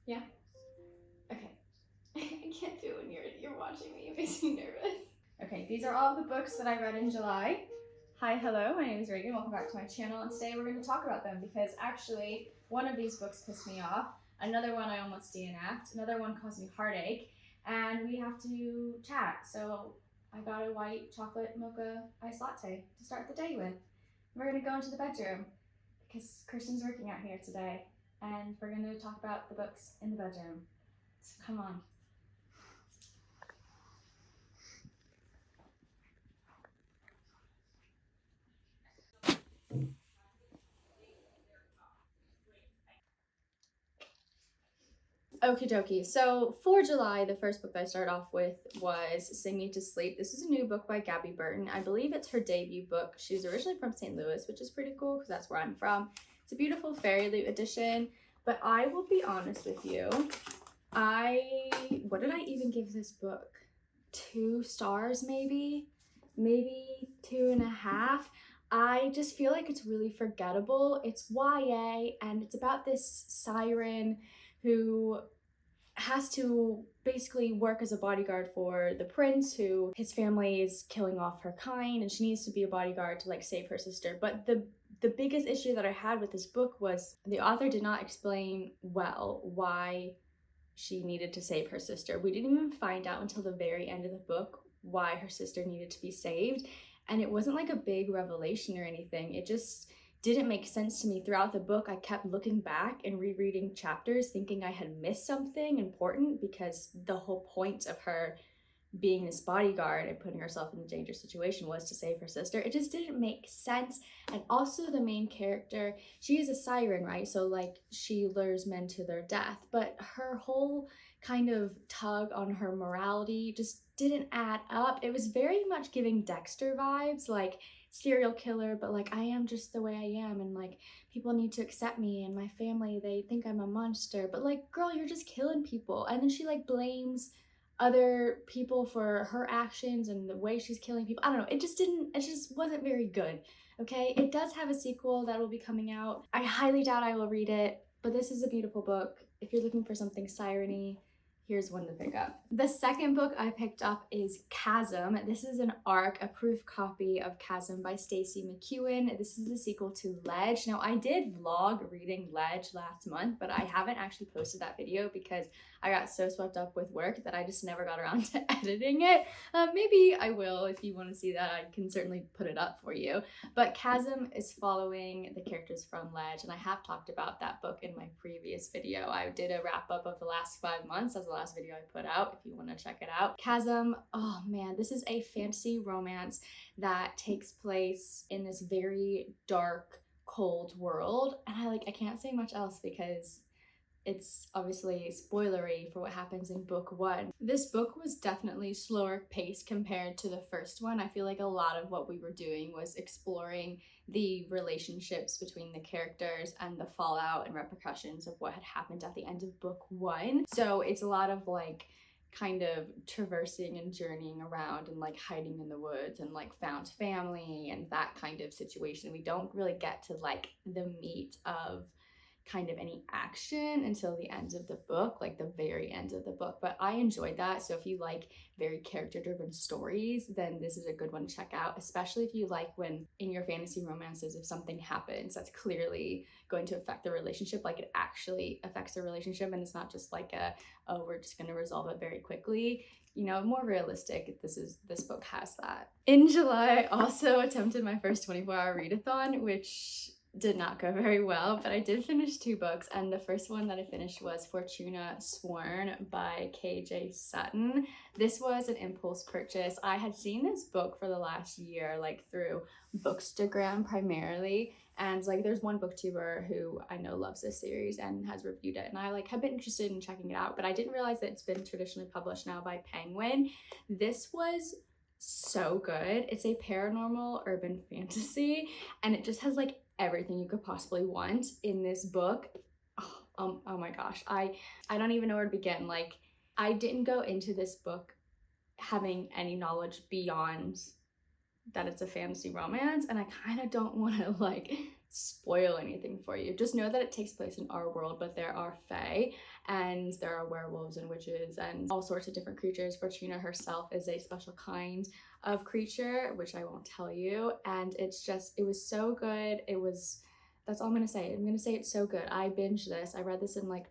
Yeah? Okay. I can't do it when you're watching me. It makes me nervous. Okay, these are all the books that I read in July. Hi, hello, my name is Reagan. Welcome back to my channel, and today we're going to talk about them because actually one of these books pissed me off, another one I almost DNF'd, another one caused me heartache, and we have to chat. So I got a white chocolate mocha iced latte to start the day with. We're going to go into the bedroom because Kirsten's working out here today, and we're going to talk about the books in the bedroom. So come on. Okie dokie. So for July, the first book that I started off with was Sing Me to Sleep. This is a new book by Gabby Burton. I believe it's her debut book. She's originally from St. Louis, which is pretty cool because that's where I'm from. It's a beautiful fairy loot edition, but I will be honest with you. What did I even give this book? 2 stars maybe? Maybe 2.5. I just feel like it's really forgettable. It's YA and it's about this siren who has to basically work as a bodyguard for the prince, who his family is killing off her kind, and she needs to be a bodyguard to like save her sister. But the biggest issue that I had with this book was the author did not explain well why she needed to save her sister. We didn't even find out until the very end of the book why her sister needed to be saved, and it wasn't like a big revelation or anything. It just didn't make sense to me. Throughout the book, I kept looking back and rereading chapters thinking I had missed something important, because the whole point of her being this bodyguard and putting herself in a dangerous situation was to save her sister. It just didn't make sense. And also the main character, she is a siren, right? So like she lures men to their death, but her whole kind of tug on her morality just didn't add up. It was very much giving Dexter vibes, like serial killer, but like I am just the way I am, and like people need to accept me, and my family, they think I'm a monster, but like girl, you're just killing people. And then she like blames other people for her actions and the way she's killing people. I don't know, it just wasn't very good. Okay, it does have a sequel that will be coming out. I highly doubt I will read it, but this is a beautiful book. If you're looking for something siren-y, here's one to pick up. The second book I picked up is Chasm. This is an ARC, a proof copy of Chasm by Stacey McEwen. This is the sequel to Ledge. Now, I did vlog reading Ledge last month, but I haven't actually posted that video because I got so swept up with work that I just never got around to editing it. Maybe I will. If you want to see that, I can certainly put it up for you. But Chasm is following the characters from Ledge, and I have talked about that book in my previous video. I did a wrap up of the last 5 months as the last video I put out, if you want to check it out. Chasm, oh man, this is a fantasy romance that takes place in this very dark, cold world, and I can't say much else because it's obviously spoilery for what happens in book 1. This book was definitely slower paced compared to the first one. I feel like a lot of what we were doing was exploring the relationships between the characters and the fallout and repercussions of what had happened at the end of book 1. So it's a lot of like kind of traversing and journeying around and like hiding in the woods and like found family and that kind of situation. We don't really get to like the meat of kind of any action until the end of the book, like the very end of the book. But I enjoyed that. So if you like very character-driven stories, then this is a good one to check out, especially if you like when in your fantasy romances, if something happens that's clearly going to affect the relationship, like it actually affects the relationship and it's not just like a, oh, we're just going to resolve it very quickly. You know, more realistic. This book has that. In July, I also attempted my first 24-hour readathon, which did not go very well, but I did finish 2 books, and the first one that I finished was Fortuna Sworn by KJ Sutton. This was an impulse purchase. I had seen this book for the last year, like through Bookstagram primarily, and like there's one booktuber who I know loves this series and has reviewed it, and I like have been interested in checking it out, but I didn't realize that it's been traditionally published now by Penguin. This was so good. It's a paranormal urban fantasy, and it just has like everything you could possibly want in this book. Oh my gosh, I don't even know where to begin. Like, I didn't go into this book having any knowledge beyond that it's a fantasy romance, and I kind of don't want to like spoil anything for you. Just know that it takes place in our world, but there are fae and there are werewolves and witches and all sorts of different creatures. Fortuna herself is a special kind of creature, which I won't tell you. And it's just, it was so good. That's all I'm gonna say. I'm gonna say it's so good. I binged this. I read this in like,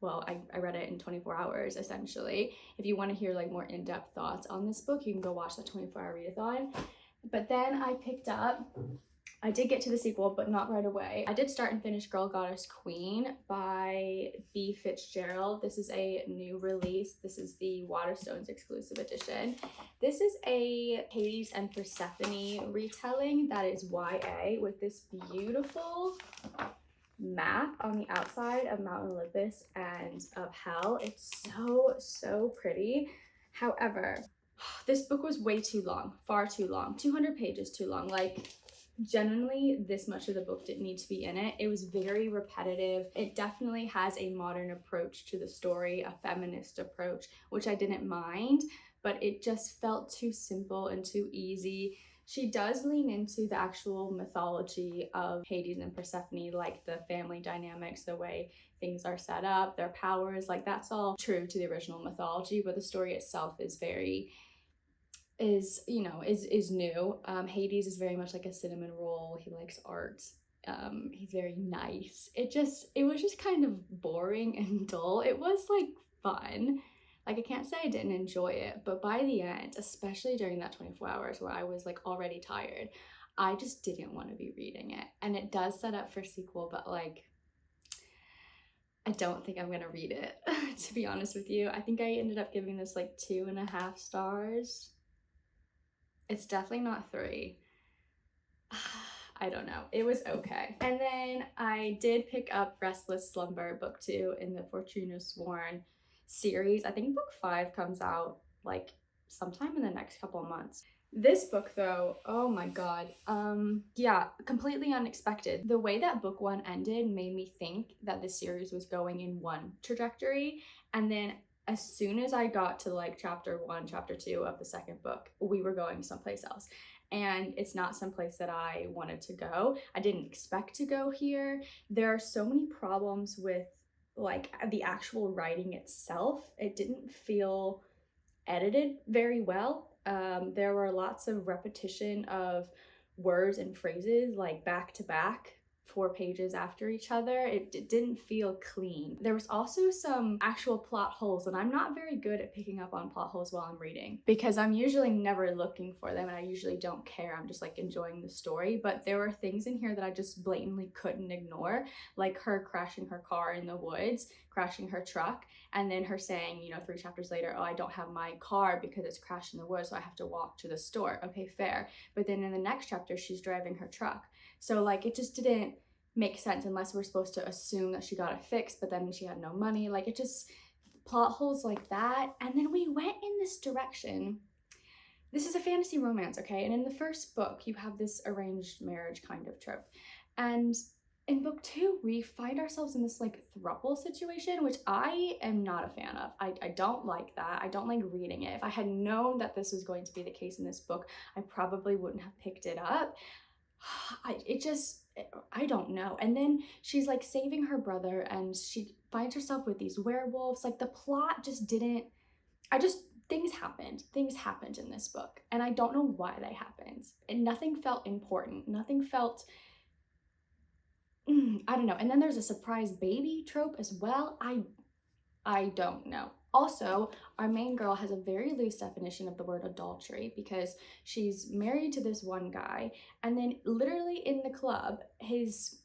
well, I read it in 24 hours essentially. If you want to hear like more in-depth thoughts on this book, you can go watch the 24-hour readathon. But then I did get to the sequel, but not right away. I did start and finish Girl Goddess Queen by B. Fitzgerald. This is a new release. This is the Waterstones exclusive edition. This is a Hades and Persephone retelling that is YA with this beautiful map on the outside of Mount Olympus and of Hell. It's so pretty. However, this book was way too long, far too long, 200 pages too long. Like, genuinely, this much of the book didn't need to be in it. It was very repetitive. It definitely has a modern approach to the story, a feminist approach, which I didn't mind, but it just felt too simple and too easy. She does lean into the actual mythology of Hades and Persephone, like the family dynamics, the way things are set up, their powers, like that's all true to the original mythology, but the story itself is new. Hades is very much like a cinnamon roll. He likes art. He's very nice. It was just kind of boring and dull. It was like fun. Like, I can't say I didn't enjoy it, but by the end, especially during that 24 hours where I was like already tired, I just didn't want to be reading it. And it does set up for sequel, but like, I don't think I'm gonna read it, to be honest with you. I think I ended up giving this like 2.5 stars. It's definitely not 3. I don't know. It was okay. And then I did pick up Restless Slumber, book 2 in the Fortuna Sworn series. I think book 5 comes out like sometime in the next couple of months. This book though, oh my god, yeah, completely unexpected. The way that book 1 ended made me think that the series was going in one trajectory, and then as soon as I got to like chapter 1, chapter 2 of the second book, we were going someplace else. And it's not someplace that I wanted to go. I didn't expect to go here. There are so many problems with like the actual writing itself. It didn't feel edited very well. There were lots of repetition of words and phrases like back to back, 4 pages after each other. It didn't feel clean. There was also some actual plot holes, and I'm not very good at picking up on plot holes while I'm reading because I'm usually never looking for them and I usually don't care. I'm just like enjoying the story, but there were things in here that I just blatantly couldn't ignore, like her crashing her car in the woods, crashing her truck, and then her saying, 3 chapters later, oh, I don't have my car because it's crashed in the woods, so I have to walk to the store. Okay, fair. But then in the next chapter, she's driving her truck. So like, it just didn't make sense unless we're supposed to assume that she got it fixed, but then she had no money. Like, it just, plot holes like that. And then we went in this direction. This is a fantasy romance, okay? And in the first book, you have this arranged marriage kind of trope. And in book 2, we find ourselves in this like throuple situation, which I am not a fan of. I don't like that. I don't like reading it. If I had known that this was going to be the case in this book, I probably wouldn't have picked it up. I don't know. And then she's like saving her brother and she finds herself with these werewolves. Like, the plot just didn't, things happened in this book and I don't know why they happened. And nothing felt important. Nothing felt, I don't know. And then there's a surprise baby trope as well. I don't know. Also, our main girl has a very loose definition of the word adultery because she's married to this one guy, and then literally in the club, his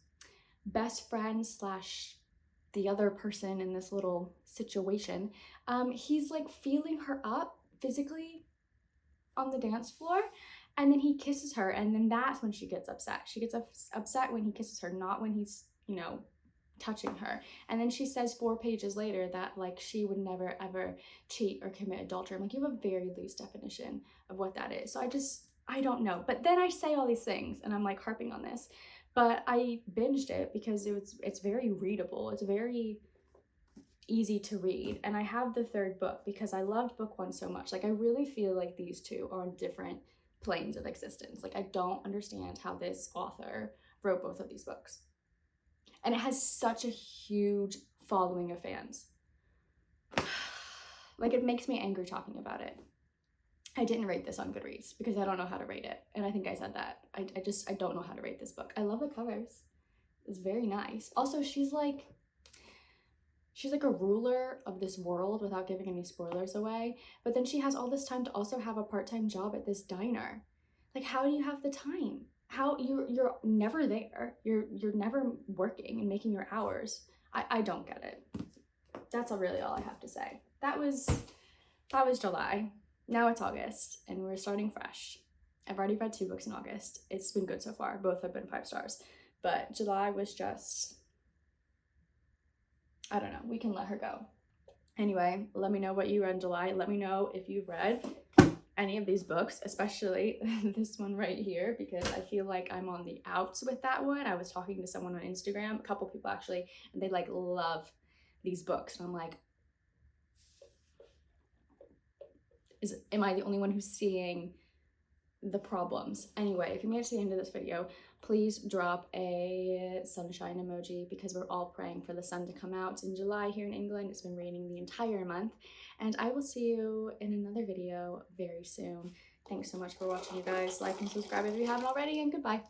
best friend slash the other person in this little situation, he's like feeling her up physically on the dance floor, and then he kisses her, and then that's when she gets upset. She gets upset when he kisses her, not when he's, touching her. And then she says 4 pages later that like she would never ever cheat or commit adultery. I'm like, you have a very loose definition of what that is. So I don't know. But then I say all these things and I'm like harping on this, but I binged it because it's very readable. It's very easy to read. And I have the 3rd book because I loved book 1 so much. Like, I really feel like these two are on different planes of existence. Like, I don't understand how this author wrote both of these books. And it has such a huge following of fans. Like, it makes me angry talking about it. I didn't rate this on Goodreads because I don't know how to rate it. And I think I said that. I don't know how to rate this book. I love the covers. It's very nice. Also, she's like a ruler of this world without giving any spoilers away. But then she has all this time to also have a part-time job at this diner. Like, how do you have the time? How you're never there. You're never working and making your hours. I don't get it. That's really all I have to say. That was July. Now it's August and we're starting fresh. I've already read 2 books in August. It's been good so far. Both have been 5 stars. But July was just, I don't know. We can let her go. Anyway, let me know what you read in July. Let me know if you've read any of these books, especially this one right here, because I feel like I'm on the outs with that one. I was talking to someone on Instagram, a couple people actually, and they like love these books. And I'm like, am I the only one who's seeing the problems? Anyway, if you made it to the end of this video, please drop a sunshine emoji because we're all praying for the sun to come out in July here in England. It's been raining the entire month, and I will see you in another video very soon. Thanks so much for watching, you guys. Like and subscribe if you haven't already, and goodbye.